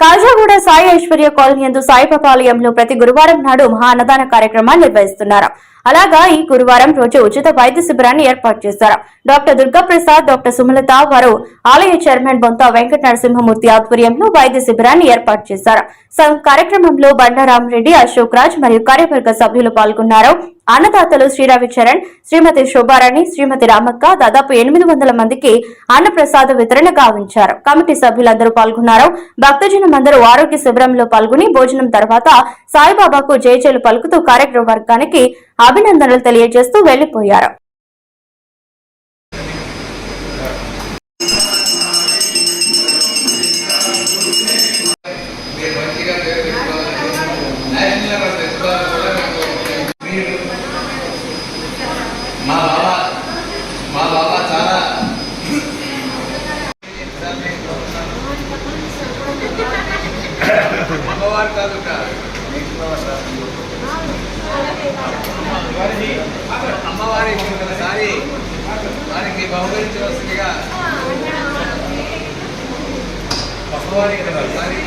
Khajaguda Sai Aishwarya colony యందు సాయిబాబా ఆలయంలో ప్రతి గురువారం నాడు మహా అన్నదాన కార్యక్రమాన్ని నిర్వహిస్తున్నారు. అలాగా ఈ గురువారం రోజు ఉచిత వైద్య శిబిరాన్ని ఏర్పాటు చేశారు. డాక్టర్ దుర్గాప్రసాద్, డాక్టర్ సుమలత వారు ఆలయ చైర్మన్ బొంత వెంకట నరసింహమూర్తి ఆధ్వర్యంలో వైద్య శిబిరాన్ని ఏర్పాటు చేశారు. కార్యక్రమంలో బండారామరెడ్డి, అశోక్ రాజ్ మరియు కార్యవర్గ సభ్యులు పాల్గొన్నారు. అన్నదాతలు శ్రీ రవిచరణ్, శ్రీమతి శోభారాణి, శ్రీమతి రామక్క దాదాపు 800 మందికి అన్నప్రసాద వితరణ గావించారు. కమిటీ సభ్యులందరూ పాల్గొన్నారు. భక్తజనమందరూ ఆరోగ్య శిబిరంలో పాల్గొని భోజనం తర్వాత సాయిబాబాకు జయజయలు పలుకుతూ కార్యక్రమ వర్గానికి అభినందనలు తెలియజేస్తూ వెళ్లిపోయారు. మా బాబా చాలా అమ్మవారి తాలూకా అమ్మవారికి ఒకసారి వారికి బహుకరించవలసిందిగా అమ్మవారికి ఒకసారి